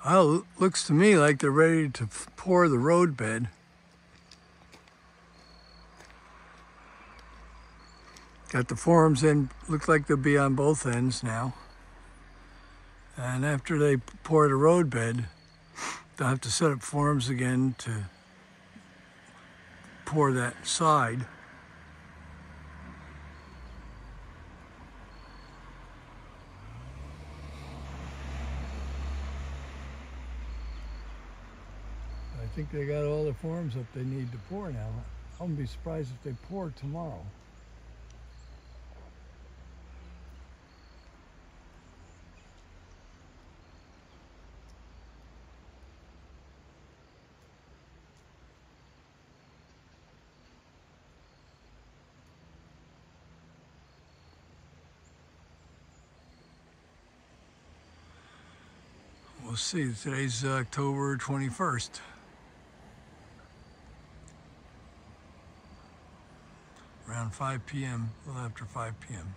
Well, it looks to me like they're ready to pour the road bed. Got the forms in, look like they'll be on both ends now. And after they pour the road bed, they'll have to set up forms again to pour that side. I think they got all the forms up they need to pour now. I wouldn't be surprised if they pour tomorrow. We'll see. Today's October 21st. Around 5 p.m., a little after 5 p.m.